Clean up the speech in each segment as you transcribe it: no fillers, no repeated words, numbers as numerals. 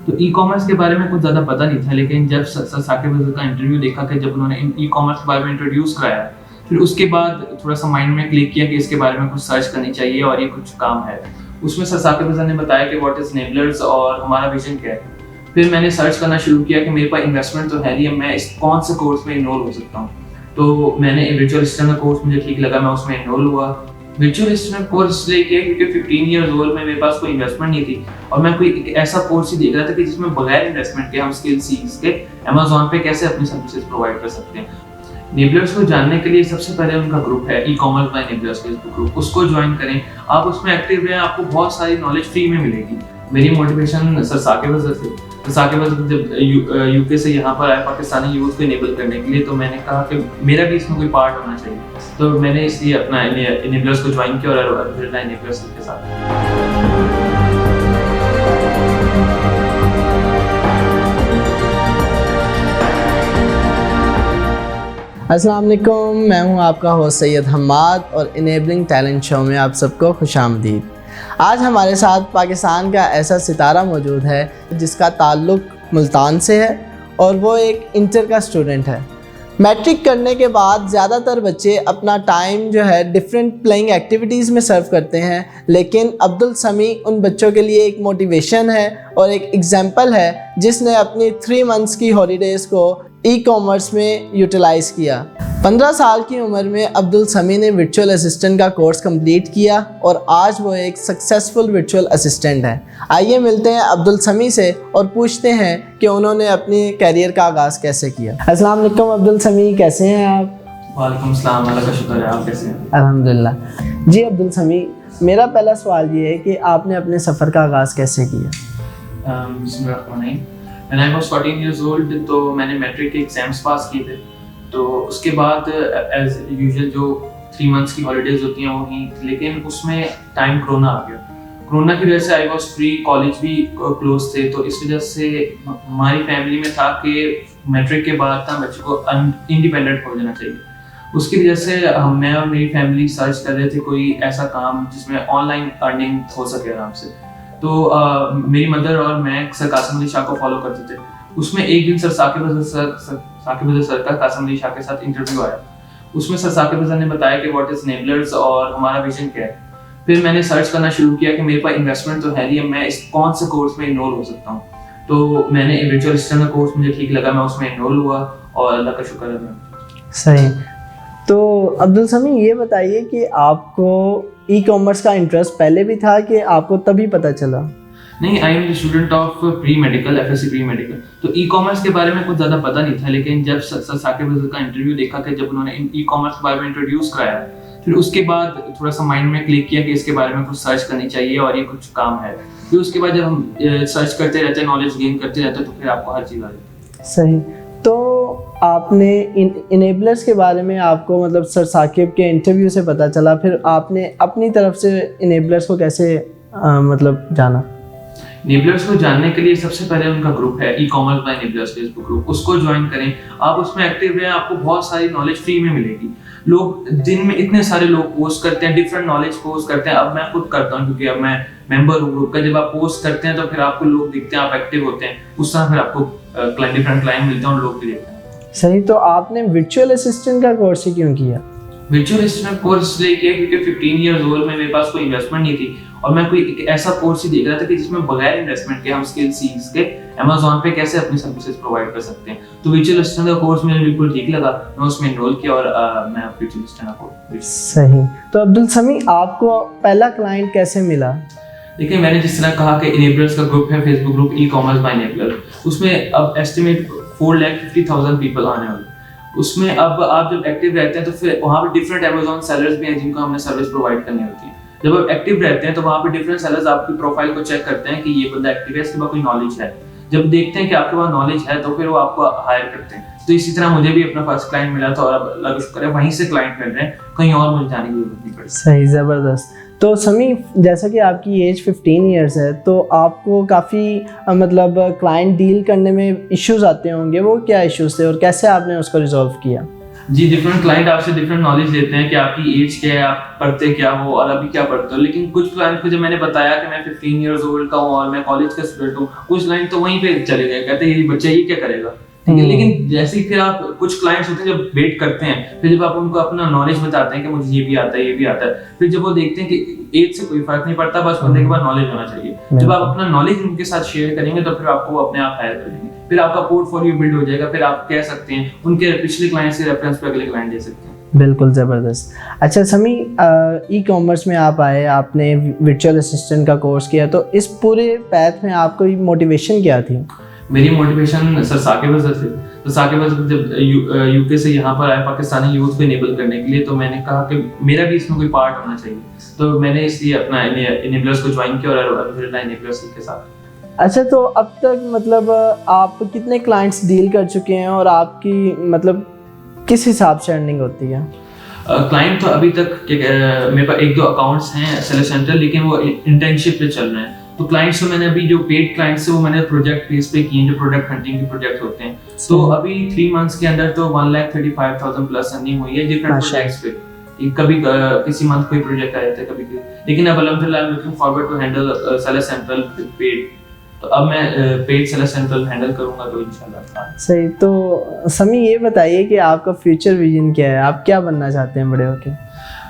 तो e commerce के बारे में कुछ ज़्यादा पता नहीं था, लेकिन जब सर साकिब अज़हर का इंटरव्यू देखा कि जब उन्होंने ई कॉमर्स के बारे में इंट्रोड्यूस कराया, फिर उसके बाद थोड़ा सा माइंड में क्लिक किया कि इसके बारे में कुछ सर्च करनी चाहिए और ये कुछ काम है। उसमें सर साकिब अज़हर ने बताया कि व्हाट इज़ इनेबलर्स और हमारा विजन क्या है। फिर मैंने सर्च करना शुरू किया कि मेरे पास इन्वेस्टमेंट तो है नहीं, अब मैं इस कौन से कोर्स में इनरोल हो सकता हूँ। तो मैंने वर्चुअल असिस्टेंट का कोर्स मुझे ठीक लगा, मैं उसमें इनरोल हुआ। वर्चुअल असिस्टेंट कोर्स इसलिए किया क्योंकि 15 इयर्स ओल्ड में मेरे पास कोई इन्वेस्टमेंट नहीं थी और मैं कोई एक ऐसा कोर्स ही देख रहा था कि जिसमें बगैर इन्वेस्टमेंट के हम स्किल सीख के अमेज़न पे कैसे अपनी सर्विसेज प्रोवाइड कर सकते हैं। इनेबलर्स को जानने के लिए सबसे पहले उनका ग्रुप है e commerce by enablers Facebook group, उसको ज्वाइन करें। आप उसमें एक्टिव रहें, आपको बहुत सारी नॉलेज फ्री में मिलेगी। मेरी मोटिवेशन सर साकिब अज़हर थे। तो साकिब अज़हर जब यूके से यहाँ पर आए पाकिस्तानी यूथ को इनेबल करने के लिए, तो मैंने कहा कि मेरा भी इसमें कोई पार्ट होना चाहिए। तो मैंने इसलिए अपना इनेबलर्स को ज्वाइन किया और अल्हम्दुलिल्लाह इनेबलर्स के साथ। अस्सलाम वालेकुम, मैं हूं आपका होस्ट सैयद हम्माद और इनेबलिंग टैलेंट शो में आप सबको खुशामदीद। आज हमारे साथ पाकिस्तान का ऐसा सितारा मौजूद है जिसका ताल्लुक़ मुल्तान से है और वो एक इंटर का स्टूडेंट है। मैट्रिक करने के बाद ज़्यादातर बच्चे अपना टाइम जो है डिफरेंट प्लेइंग एक्टिविटीज़ में सर्व करते हैं, लेकिन अब्दुल समी उन बच्चों के लिए एक मोटिवेशन है और एक एग्जाम्पल है जिसने अपनी 3 मंथ्स की हॉलीडेज़ को ई कॉमर्स में यूटिलाइज़ किया। 15 साल की उम्र में अब्दुल समी ने वर्चुअल असिस्टेंट का कोर्स कंप्लीट किया और आज वो एक सक्सेसफुल वर्चुअल असिस्टेंट है। आइए मिलते हैं अब्दुल समी से और पूछते हैं कि उन्होंने अपनी कैरियर का आगाज़ कैसे किया। अस्सलाम वालेकुम अब्दुल समी, कैसे हैं आप? वालेकुम अस्सलाम, अल्लाह का शुक्र है, आप कैसे हैं? अल्हम्दुलिल्लाह। जी अब्दुल समी, मेरा पहला सवाल ये है कि आपने अपने सफ़र का आगाज़ कैसे किया? When I was 14 years old, तो मैंने मैट्रिक के एग्जाम्स पास किए थे। तो उसके बाद एज यूजुअल जो 3 मंथ्स की हॉलीडेज होती हैं वो ही, लेकिन उसमें टाइम कोरोना आ गया। कोरोना की वजह से आई वॉज फ्री, कॉलेज भी क्लोज थे, तो इस वजह से हमारी फैमिली में था कि मैट्रिक के बाद ना बच्चे को इंडिपेंडेंट हो जाना चाहिए। उसकी वजह से मैं और मेरी फैमिली सर्च कर रहे थे कोई ऐसा काम जिसमें ऑनलाइन अर्निंग हो सके आराम से। तो मेरी मदर और मैं सर कासिम अली शाह को फॉलो करते थे। उसमें एक दिन सर साकिब अज़हर सर का कासिम अली शाह के साथ इंटरव्यू आया। उसमें सर साकिब अज़हर ने बताया कि व्हाट इज़ इनेबलर्स और हमारा विजन क्या है। फिर मैंने सर्च करना शुरू किया कि मेरे पास इन्वेस्टमेंट तो है नहीं, अब मैं इस कौन से कोर्स में इनरोल हो सकता हूँ। तो मैंने वर्चुअल असिस्टेंट का कोर्स मुझे ठीक लगा, मैं उसमें इनरोल हुआ और अल्लाह का शुक्र है। सही। तो अब्दुल समी ये बताइए कि आपको ई कॉमर्स का इंटरेस्ट पहले भी था कि आपको तभी पता चला? नहीं, I am the student of pre medical, FSc pre medical. तो ई कॉमर्स के बारे में कुछ ज़्यादा पता नहीं था, लेकिन जब सर साकिब अज़हर का इंटरव्यू देखा कि जब उन्होंने ई कॉमर्स के बारे में इंट्रोड्यूस कराया, फिर उसके बाद थोड़ा सा माइंड में क्लिक किया कि इसके बारे में कुछ सर्च करनी चाहिए और ये कुछ काम है। फिर उसके बाद जब हम सर्च करते रहते हैं, नॉलेज गेन करते रहते हैं, तो फिर आपको हर चीज़ आ जाती है। सही। तो आपने इनेबलर्स के बारे में आपको मतलब सर साकिब के इंटरव्यू से पता चला, फिर आपने अपनी तरफ से इनेबलर्स को कैसे मतलब जाना? इनेबलर्स को जानने के लिए सबसे पहले उनका ग्रुप है e commerce by enablers Facebook group, उसको ज्वाइन करें। आप उसमें एक्टिव रहें, आपको बहुत सारी नॉलेज फ्री में मिलेगी। लोग दिन में इतने सारे लोग पोस्ट करते हैं, डिफरेंट नॉलेज पोस्ट करते हैं। अब मैं खुद करता हूँ क्योंकि अब मैं मेंबर हूँ ग्रुप का। जब आप पोस्ट करते हैं तो फिर आपको लोग दिखते हैं, आप एक्टिव होते हैं, उस तरह फिर आपको डिफरेंट क्लाइंट मिलते हैं और लोग भी देखते हैं। सही। तो आपने वर्चुअल असिस्टेंट का कोर्स ही क्यों किया? वर्चुअल असिस्टेंट कोर्स इसलिए किया क्योंकि 15 इयर्स ओल्ड में मेरे पास कोई इन्वेस्टमेंट नहीं थी और मैं कोई एक ऐसा कोर्स ही देख रहा था कि जिसमें बगैर इन्वेस्टमेंट के हम स्किल सीख के अमेज़न पे कैसे अपनी सर्विसेज प्रोवाइड कर सकते हैं। तो वर्चुअल असिस्टेंट का कोर्स मुझे बिल्कुल ठीक लगा, मैं उसमें एनरोल किया और मैं वर्चुअल असिस्टेंट का कोर्स। सही। तो अब्दुल समी, आपको पहला क्लाइंट कैसे मिला? देखिए, मैंने जिस तरह कहा कि इनेबलर्स का ग्रुप है Facebook group e commerce by enabler, उसमें अब एस्टिमेट 4,50,000 पीपल आने वाले। उसमें अब आप जब एक्टिव रहते हैं तो फिर वहाँ पे डिफरेंट अमेज़न सेलर्स भी हैं जिनको हमने सर्विस प्रोवाइड करनी होती है। जब आप एक्टिव रहते हैं तो वहाँ पे डिफरेंट सेलर्स आपकी प्रोफाइल को चेक करते हैं कि ये बंदा एक्टिव है, इसके पास कोई नॉलेज है। जब देखते हैं कि आपके पास नॉलेज है तो फिर वो आपको हायर करते हैं। तो इसी तरह मुझे भी अपना फर्स्ट क्लाइंट मिला था और अब अल्लाह का शुक्र है वहीं से क्लाइंट मिल रहे हैं, कहीं और मुझे जाने की जरूरत नहीं पड़ी। सही, ज़बरदस्त। तो समी, जैसा कि आपकी एज 15 ईयर्स है तो आपको काफ़ी मतलब क्लाइंट डील करने में इश्यूज आते होंगे, वो क्या इश्यूज थे और कैसे आपने उसको रिजॉल्व किया? जी, डिफरेंट क्लाइंट आपसे डिफरेंट नॉलेज लेते हैं कि आपकी एज क्या है, आप पढ़ते क्या हो और अभी क्या पढ़ते हो। लेकिन कुछ क्लाइंट को जब मैंने बताया कि मैं 15 इयर्स ओल्ड का हूँ और मैं कॉलेज का स्टूडेंट हूँ, कुछ क्लाइंट तो वहीं पे चले गए, कहते हैं ये बच्चा ये क्या करेगा, ठीक है। लेकिन जैसे ही फिर आप कुछ क्लाइंट्स होते हैं जब वेट करते हैं, फिर जब आप उनको अपना नॉलेज बताते हैं कि मुझे ये भी आता है, ये भी आता है, फिर जब वो देखते हैं कि एज से कोई फर्क नहीं पड़ता, बस बंदे के पास नॉलेज होना चाहिए। जब आप अपना नॉलेज उनके साथ शेयर करेंगे तो फिर आपको अपने आप हायर करेंगे, फिर आपका पोर्टफोलियो बिल्ड हो जाएगा, फिर आप कह सकते हैं उनके पिछले क्लाइंट्स के रेफरेंस पे अगले क्लाइंट दे सकते हैं। बिल्कुल ज़बरदस्त। अच्छा समी, ई कॉमर्स में आप आए, आपने वर्चुअल असिस्टेंट का कोर्स किया, तो इस पूरे पैथ में आपको मोटिवेशन क्या थी? मेरी मोटिवेशन सर साकिब अजहर से। तो साकिब अजहर जब यूके से यहाँ पर आए पाकिस्तानी यूथ को इनेबल करने के लिए, तो मैंने कहा कि मेरा भी इसमें कोई पार्ट होना चाहिए, तो मैंने इसलिए अपना इनेबलर्स को ज्वाइन किया और अल्हम्दुलिल्लाह इनेबलर्स के साथ। अच्छा, तो अब तक मतलब आप कितने क्लाइंट्स डील कर चुके हैं और आपकी मतलब किस हिसाब से अर्निंग होती है? क्लाइंट तो अभी तक मेरे पास 1-2 अकाउंट्स हैं सेलर सेंटर, लेकिन वो इंटर्नशिप पे चल रहे हैं। तो क्लाइंट्स तो मैंने अभी जो पेड क्लाइंट्स है वो मैंने प्रोजेक्ट बेस पे किए, जो प्रोडक्ट हंटिंग के प्रोजेक्ट होते हैं। तो अभी 3 मंथ्स के अंदर तो 1,35,000 प्लस अर्निंग हुई है डिफरेंट प्रोजेक्ट्स पे। कभी किसी मंथ कोई प्रोजेक्ट आ जाता है, कभी लेकिन अब अल्हम्दुलिल्लाह I am looking forward to handle seller central paid. तो अब मैं पेड सेलर सेंट्रल हैंडल करूंगा तो इंशाल्लाह। सही। तो समी ये बताइए कि आपका फ्यूचर विजन क्या है, आप क्या बनना चाहते हैं बड़े होके?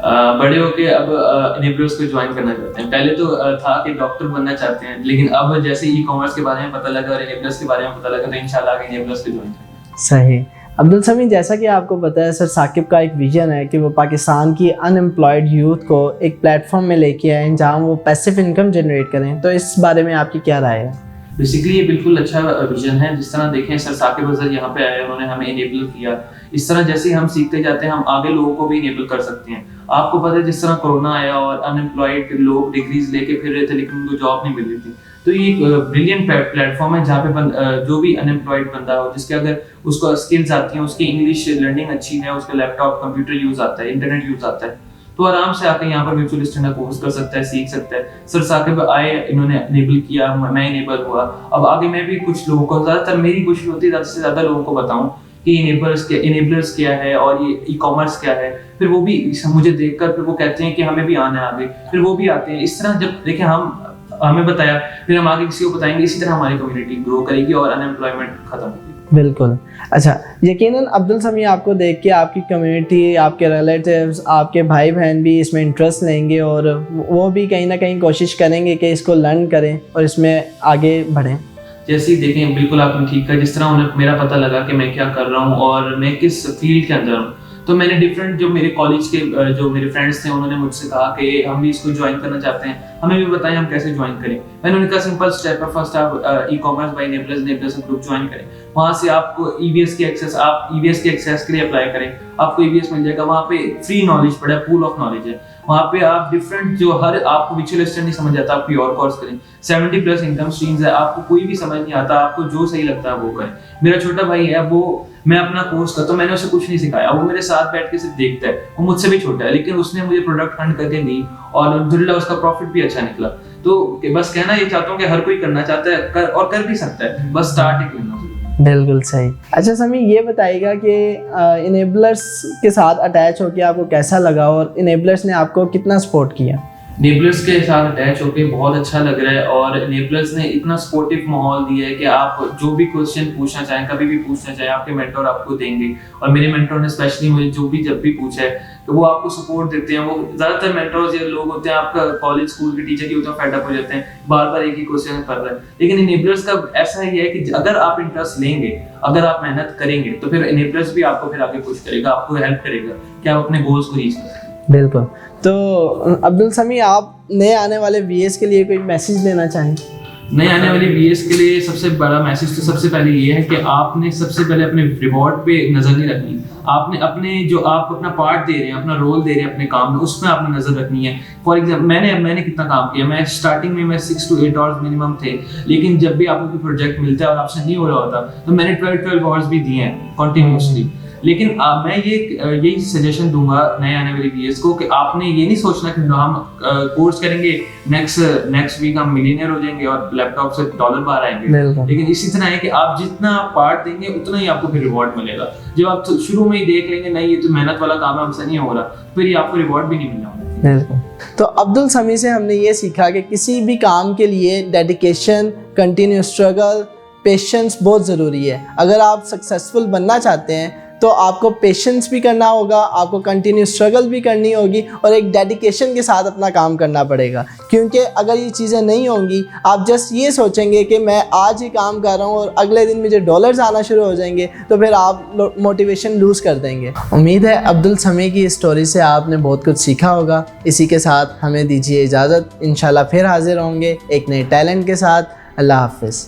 बड़े होके अब इनेबलर्स को ज्वाइन करना चाहते हैं। पहले तो था कि डॉक्टर बनना चाहते हैं, लेकिन अब जैसे ई कॉमर्स के बारे में पता लगा और इनेबलर्स के बारे में पता लगा तो इंशाल्लाह आगे इनेबलर्स को ज्वाइन करेंगे। सही। अब्दुल समी, जैसा कि आपको पता है सर, साकिब का एक विजन है कि वो पाकिस्तान की अनएम्प्लॉयड यूथ को एक प्लेटफॉर्म में लेके आए जहाँ वो पैसिव इनकम जनरेट करें, तो इस बारे में आपकी क्या राय है? बेसिकली ये बिल्कुल अच्छा विजन है। जिस तरह देखें सर साकिब अजहर यहाँ पे आए, उन्होंने हमें इनेबल किया। इस तरह जैसे हम सीखते जाते हैं हम आगे लोगों को भी इनेबल कर सकते हैं। आपको पता है जिस तरह कोरोना आया और अनएम्प्लॉयड लोग डिग्रीज लेके फिर रहे थे लेकिन उनको जॉब नहीं मिल रही थी, तो ये एक ब्रिलियंट प्लेटफॉर्म है जहाँ पे जो भी अनएम्प्लॉयड बंदा हो, जिसके अगर उसको स्किल्स आती हैं, उसकी इंग्लिश लर्निंग अच्छी है, उसका लैपटॉप कंप्यूटर यूज आता है, इंटरनेट यूज आता है, तो आराम से आके यहाँ पर वर्चुअल असिस्टेंट का कोर्स कर सकता है, सीख सकता है। सर साकिब आए, इन्होंने इनेबल किया, मैं इनेबल हुआ। अब आगे मैं भी कुछ लोगों को, ज़्यादातर मेरी कोशिश होती है ज़्यादा से ज़्यादा लोगों को बताऊं कि इनेबलर्स क्या है और ये ई कॉमर्स क्या है। फिर वो भी मुझे देखकर फिर वो कहते हैं कि हमें भी आना है आगे, फिर वो भी आते हैं। इस तरह जब देखें हमें बताया, फिर हम आगे किसी को बताएंगे, इसी तरह हमारी कम्युनिटी ग्रो करेगी और अनएम्प्लॉयमेंट खत्म होगी। बिल्कुल। अच्छा, यकीनन अब्दुल समी आपको देख के आपकी कम्युनिटी, आपके रिलेटिव्स, आपके भाई बहन भी इसमें इंटरेस्ट लेंगे और वो भी कहीं ना कहीं कोशिश करेंगे कि इसको लर्न करें और इसमें आगे बढ़ें। जैसे ही देखें, बिल्कुल आपने ठीक कहा, जिस तरह उन्हें मेरा पता लगा कि मैं क्या कर रहा हूँ और मैं किस फील्ड के अंदर हूँ, तो मैंने डिफरेंट जो मेरे कॉलेज के जो मेरे फ्रेंड्स थे उन्होंने मुझसे कहा कि हम भी इसको ज्वाइन करना चाहते हैं, हमें भी बताएं हम कैसे ज्वाइन करें। मैंने उनका सिंपल स्टेप है, फर्स्ट आप e commerce by enablers group join करें। वहाँ से आपको ईवीएस के एक्सेस के लिए अप्लाई करें, आपको ईवीएस मिल जाएगा। वहाँ पे फ्री नॉलेज पड़ा है, पूल ऑफ नॉलेज है। वहाँ पे आप डिफरेंट जो हर आपको विजुअल असिस्टेंट नहीं समझ आता, आप कोई और कोर्स करें। 70+ इनकम स्ट्रीम्स है, आपको कोई भी समझ नहीं आता, आपको जो सही लगता है वो करें। मेरा छोटा भाई है, वो मैं अपना कोर्स करता हूँ, मैंने उसे कुछ नहीं सिखाया, वो मेरे साथ बैठ के सिर्फ देखता है। वो मुझसे भी छोटा है लेकिन उसने मुझे प्रोडक्ट हंट करके दी और अल्हम्दुलिल्लाह उसका प्रॉफिट भी अच्छा निकला। तो बस कहना ये चाहता हूँ कि हर कोई करना चाहता है और कर भी सकता है, बस स्टार्ट ही करना। बिल्कुल सही। अच्छा समी, ये बताइएगा कि इनेबलर्स के साथ अटैच होकर आपको कैसा लगा और इनेबलर्स ने आपको कितना सपोर्ट किया? इनेबलर्स के साथ अटैच होकर बहुत अच्छा लग रहा है और इनेबलर्स ने इतना सपोर्टिव माहौल दिया है कि आप जो भी क्वेश्चन पूछना चाहें, कभी भी पूछना चाहें, आपके मेंटर आपको देंगे। और मेरे मेंटर ने स्पेशली मुझे जब भी पूछा है तो वो आपको सपोर्ट देते हैं। वो ज़्यादातर मेंटर्स ये लोग होते हैं, आपका कॉलेज स्कूल के टीचर ही होते हैं, फेड अप हो जाते हैं, बार बार एक ही क्वेश्चन कर रहे हैं। लेकिन इनेबलर्स का ऐसा ही है कि अगर आप इंटरेस्ट लेंगे, अगर आप मेहनत करेंगे तो फिर इनेबलर्स भी आपको फिर आगे पुश करेगा, आपको हेल्प करेगा कि आप अपने गोल्स को रीच कर सकें। बिल्कुल। तो अब्दुल समी, आप नए आने वाले वीएस के लिए कोई मैसेज देना चाहें? नए आने वाले वीएस के लिए सबसे बड़ा मैसेज तो सबसे पहले ये है कि आपने सबसे पहले अपने रिवॉर्ड पे नजर नहीं रखनी। आपने अपने जो आप अपना पार्ट दे रहे हैं, अपना रोल दे रहे हैं अपने काम में, उसमें आपने नजर रखनी है। फॉर एग्जाम्पल मैंने कितना काम किया, मैं स्टार्टिंग में 6 to 8 आवर्स मिनिमम थे, लेकिन जब भी आपको कोई प्रोजेक्ट मिलता है और आपसे नहीं हो रहा होता तो मैंने 12 आवर्स भी दिए हैं कंटिन्यूसली। लेकिन मैं यही सजेशन दूंगा नए आने वाले VAs को कि आपने ये नहीं सोचना कि हम कोर्स करेंगे नेक्स्ट वीक हम मिलियनियर हो जाएंगे और लैपटॉप से डॉलर बाहर आएंगे। लेकिन इसी तरह है कि आप जितना पार्ट देंगे उतना ही आपको फिर रिवॉर्ड मिलेगा। जब आप शुरू में ही देख लेंगे नहीं ये तो मेहनत वाला काम है, हमसे नहीं हो रहा, फिर ये आपको रिवॉर्ड भी नहीं मिलना। तो अब्दुल समी से हमने ये सीखा कि किसी भी काम के लिए डेडिकेशन, कंटिन्यू स्ट्रगल, पेशेंस बहुत ज़रूरी है। अगर आप सक्सेसफुल बनना चाहते हैं तो आपको पेशेंस भी करना होगा, आपको कंटिन्यू स्ट्रगल भी करनी होगी और एक डेडिकेशन के साथ अपना काम करना पड़ेगा। क्योंकि अगर ये चीज़ें नहीं होंगी, आप जस्ट ये सोचेंगे कि मैं आज ही काम कर रहा हूँ और अगले दिन मुझे डॉलर्स आना शुरू हो जाएंगे, तो फिर आप मोटिवेशन लूज़ कर देंगे। उम्मीद है अब्दुल समी की स्टोरी से आपने बहुत कुछ सीखा होगा। इसी के साथ हमें दीजिए इजाज़त, इंशाल्लाह फिर हाजिर होंगे एक नए टैलेंट के साथ। अल्लाह हाफ़िज़।